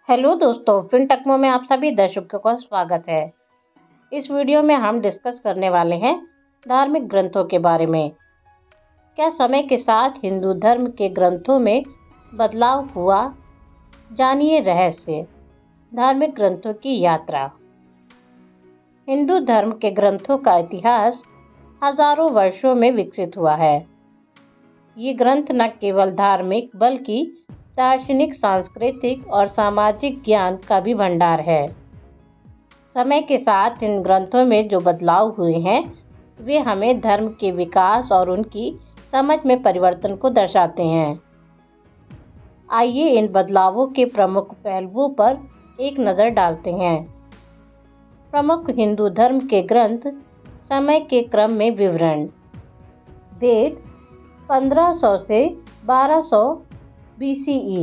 Hello दोस्तों, फिनटेक्मो में आप सभी दर्शकों का स्वागत है। इस वीडियो में हम डिस्कस करने वाले हैं धार्मिक ग्रंथों के बारे में। क्या समय के साथ हिंदू धर्म के ग्रंथों में बदलाव हुआ? जानिए रहस्य धार्मिक ग्रंथों की यात्रा। हिंदू धर्म के ग्रंथों का इतिहास हजारों वर्षों में विकसित हुआ है। ये ग्रंथ न केवल धार्मिक बल्कि दार्शनिक, सांस्कृतिक और सामाजिक ज्ञान का भी भंडार है। समय के साथ इन ग्रंथों में जो बदलाव हुए हैं वे हमें धर्म के विकास और उनकी समझ में परिवर्तन को दर्शाते हैं। आइए इन बदलावों के प्रमुख पहलुओं पर एक नज़र डालते हैं। प्रमुख हिंदू धर्म के ग्रंथ समय के क्रम में विवरण। वेद 1500 से 1200 BCE।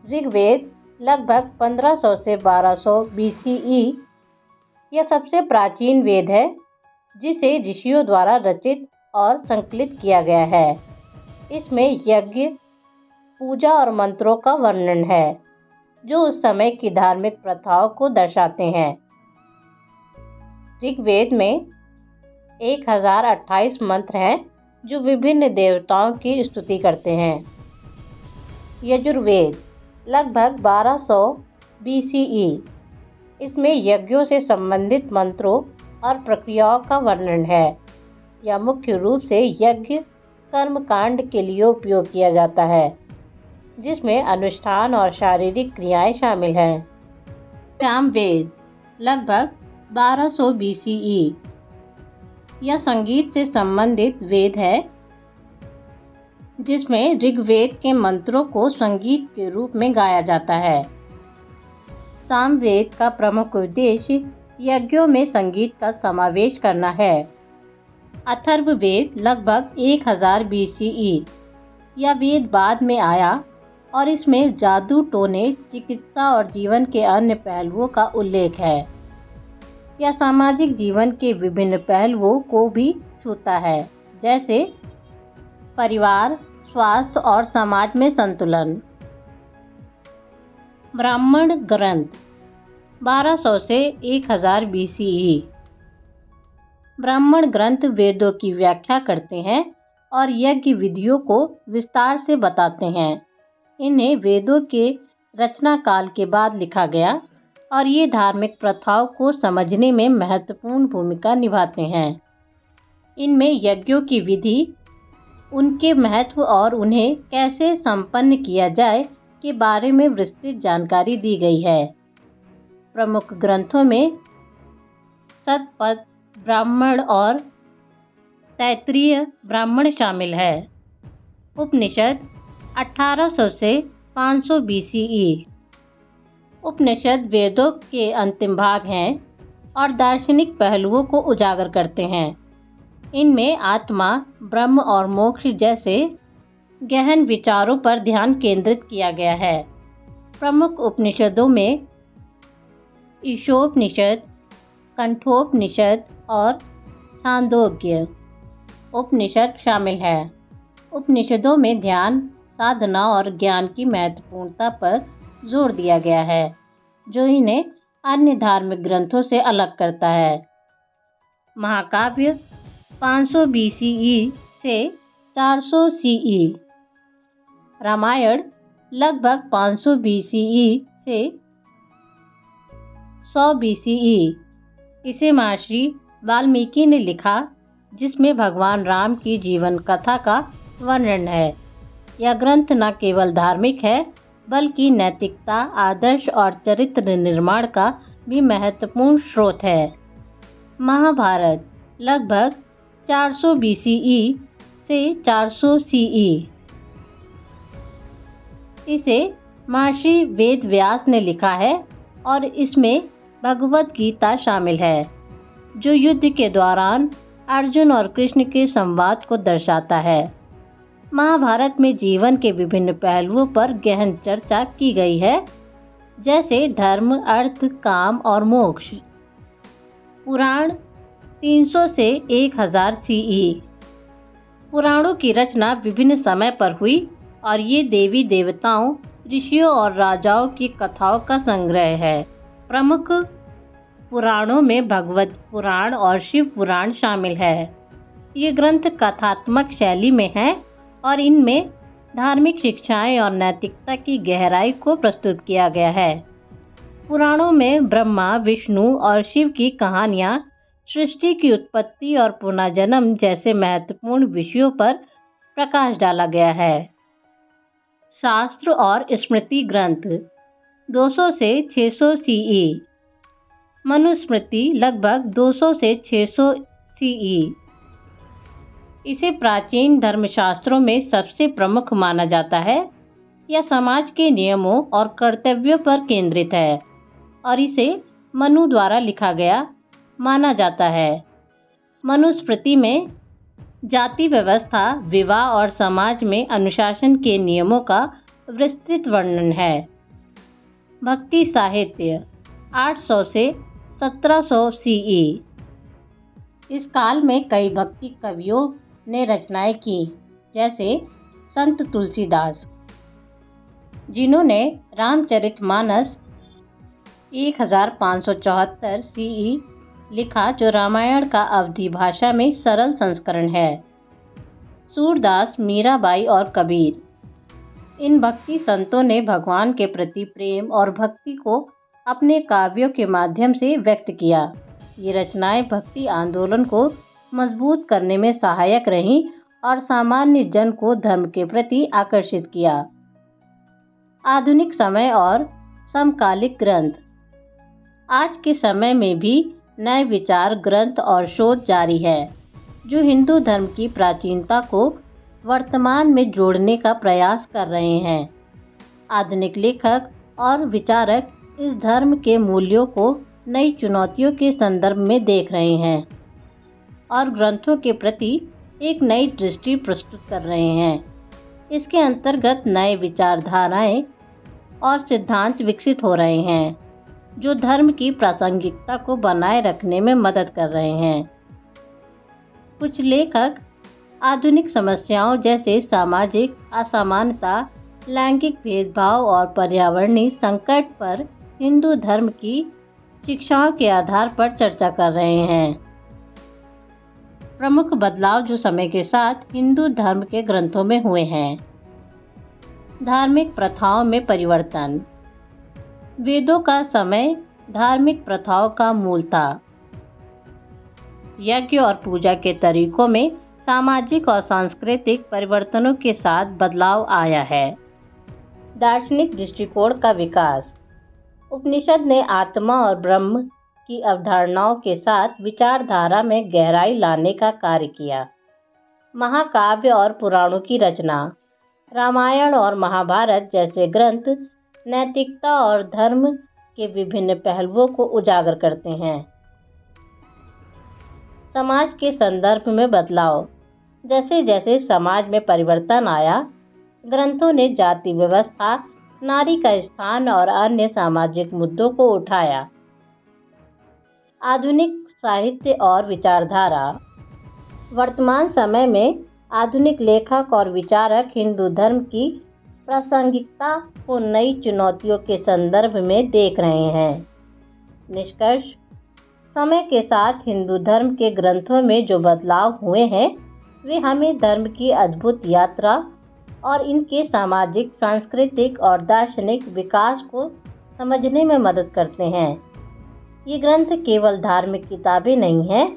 ऋग्वेद लगभग 1500 से 1200 BCE। यह सबसे प्राचीन वेद है जिसे ऋषियों द्वारा रचित और संकलित किया गया है। इसमें यज्ञ, पूजा और मंत्रों का वर्णन है जो उस समय की धार्मिक प्रथाओं को दर्शाते हैं। ऋग्वेद में 1028 मंत्र हैं जो विभिन्न देवताओं की स्तुति करते हैं। यजुर्वेद लगभग 1200 BCE। इसमें यज्ञों से संबंधित मंत्रों और प्रक्रियाओं का वर्णन है। यह मुख्य रूप से यज्ञ कर्मकांड के लिए उपयोग किया जाता है जिसमें अनुष्ठान और शारीरिक क्रियाएं शामिल हैं। सामवेद लगभग 1200 BCE। यह संगीत से संबंधित वेद है जिसमें ऋग्वेद के मंत्रों को संगीत के रूप में गाया जाता है। सामवेद का प्रमुख उद्देश्य यज्ञों में संगीत का समावेश करना है। अथर्ववेद लगभग 1000 BCE। यह वेद बाद में आया और इसमें जादू, टोने, चिकित्सा और जीवन के अन्य पहलुओं का उल्लेख है। यह सामाजिक जीवन के विभिन्न पहलुओं को भी छूता है जैसे परिवार, स्वास्थ्य और समाज में संतुलन। ब्राह्मण ग्रंथ 1200 से 1000 BCE। ब्राह्मण ग्रंथ वेदों की व्याख्या करते हैं और यज्ञ विधियों को विस्तार से बताते हैं। इन्हें वेदों के रचना काल के बाद लिखा गया और ये धार्मिक प्रथाओं को समझने में महत्वपूर्ण भूमिका निभाते हैं। इनमें यज्ञों की विधि, उनके महत्व और उन्हें कैसे संपन्न किया जाए के बारे में विस्तृत जानकारी दी गई है। प्रमुख ग्रंथों में शतपथ ब्राह्मण और तैत्तिरीय ब्राह्मण शामिल है। उपनिषद 1800 से 500 BCE। उपनिषद वेदों के अंतिम भाग हैं और दार्शनिक पहलुओं को उजागर करते हैं। इनमें आत्मा, ब्रह्म और मोक्ष जैसे गहन विचारों पर ध्यान केंद्रित किया गया है। प्रमुख उपनिषदों में ईशोपनिषद, कंठोपनिषद और छांदोग्य उपनिषद शामिल है। उपनिषदों में ध्यान, साधना और ज्ञान की महत्वपूर्णता पर जोर दिया गया है जो इन्हें अन्य धार्मिक ग्रंथों से अलग करता है। महाकाव्य 500 BCE से 400 CE। रामायण लगभग 500 BCE से 100 BCE। इसे महर्षि वाल्मीकि ने लिखा जिसमें भगवान राम की जीवन कथा का वर्णन है। यह ग्रंथ न केवल धार्मिक है बल्कि नैतिकता, आदर्श और चरित्र निर्माण का भी महत्वपूर्ण स्रोत है। महाभारत लगभग 400 BCE से 400 CE। इसे महर्षि वेद व्यास ने लिखा है और इसमें भगवद गीता शामिल है जो युद्ध के दौरान अर्जुन और कृष्ण के संवाद को दर्शाता है। महाभारत में जीवन के विभिन्न पहलुओं पर गहन चर्चा की गई है जैसे धर्म, अर्थ, काम और मोक्ष। पुराण 300 से 1000 CE। पुराणों की रचना विभिन्न समय पर हुई और ये देवी देवताओं, ऋषियों और राजाओं की कथाओं का संग्रह है। प्रमुख पुराणों में भगवत पुराण और शिव पुराण शामिल है। ये ग्रंथ कथात्मक शैली में हैं और इनमें धार्मिक शिक्षाएं और नैतिकता की गहराई को प्रस्तुत किया गया है। पुराणों में ब्रह्मा, विष्णु और शिव की कहानियां, सृष्टि की उत्पत्ति और पुनर्जन्म जैसे महत्वपूर्ण विषयों पर प्रकाश डाला गया है। शास्त्र और स्मृति ग्रंथ 200 से 600 सीई, मनुस्मृति लगभग 200 से 600 सीई। इसे प्राचीन धर्मशास्त्रों में सबसे प्रमुख माना जाता है। यह समाज के नियमों और कर्तव्यों पर केंद्रित है और इसे मनु द्वारा लिखा गया माना जाता है। मनुस्मृति में जाति व्यवस्था, विवाह और समाज में अनुशासन के नियमों का विस्तृत वर्णन है। भक्ति साहित्य 800 से 1700 सीई। इस काल में कई भक्ति कवियों ने रचनाएं की, जैसे संत तुलसीदास, जिन्होंने रामचरितमानस 1574 सीई लिखा, जो रामायण का अवधी भाषा में सरल संस्करण है। सूरदास, मीराबाई और कबीर, इन भक्ति संतों ने भगवान के प्रति प्रेम और भक्ति को अपने काव्यों के माध्यम से व्यक्त किया। ये रचनाएं भक्ति आंदोलन को मजबूत करने में सहायक रहीं और सामान्य जन को धर्म के प्रति आकर्षित किया। आधुनिक समय और समकालिक ग्रंथ। आज के समय में भी नए विचार, ग्रंथ और शोध जारी है, जो हिंदू धर्म की प्राचीनता को वर्तमान में जोड़ने का प्रयास कर रहे हैं। आधुनिक लेखक और विचारक इस धर्म के मूल्यों को नई चुनौतियों के संदर्भ में देख रहे हैं और ग्रंथों के प्रति एक नई दृष्टि प्रस्तुत कर रहे हैं। इसके अंतर्गत नए विचारधाराएं और सिद्धांत विकसित हो रहे हैं, जो धर्म की प्रासंगिकता को बनाए रखने में मदद कर रहे हैं। कुछ लेखक आधुनिक समस्याओं जैसे सामाजिक असमानता, लैंगिक भेदभाव और पर्यावरणीय संकट पर हिंदू धर्म की शिक्षाओं के आधार पर चर्चा कर रहे हैं। प्रमुख बदलाव जो समय के साथ हिंदू धर्म के ग्रंथों में हुए हैं। धार्मिक प्रथाओं में परिवर्तन। वेदों का समय धार्मिक प्रथाओं का मूल था। यज्ञ और पूजा के तरीकों में सामाजिक और सांस्कृतिक परिवर्तनों के साथ बदलाव आया है। दार्शनिक दृष्टिकोण का विकास। उपनिषद ने आत्मा और ब्रह्म की अवधारणाओं के साथ विचारधारा में गहराई लाने का कार्य किया। महाकाव्य और पुराणों की रचना। रामायण और महाभारत जैसे ग्रंथ नैतिकता और धर्म के विभिन्न पहलुओं को उजागर करते हैं। समाज के संदर्भ में बदलाव। जैसे जैसे समाज में परिवर्तन आया, ग्रंथों ने जाति व्यवस्था, नारी का स्थान और अन्य सामाजिक मुद्दों को उठाया। आधुनिक साहित्य और विचारधारा। वर्तमान समय में आधुनिक लेखक और विचारक हिंदू धर्म की प्रासंगिकता को नई चुनौतियों के संदर्भ में देख रहे हैं। निष्कर्ष। समय के साथ हिंदू धर्म के ग्रंथों में जो बदलाव हुए हैं, वे हमें धर्म की अद्भुत यात्रा और इनके सामाजिक, सांस्कृतिक और दार्शनिक विकास को समझने में मदद करते हैं। ये ग्रंथ केवल धार्मिक किताबें नहीं हैं,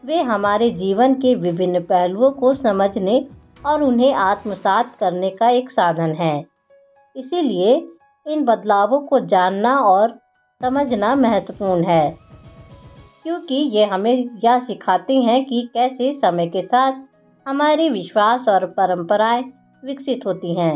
वे हमारे जीवन के विभिन्न पहलुओं को समझने और उन्हें आत्मसात करने का एक साधन है। इसीलिए इन बदलावों को जानना और समझना महत्वपूर्ण है, क्योंकि ये हमें यह सिखाते हैं कि कैसे समय के साथ हमारे विश्वास और परंपराएं विकसित होती हैं।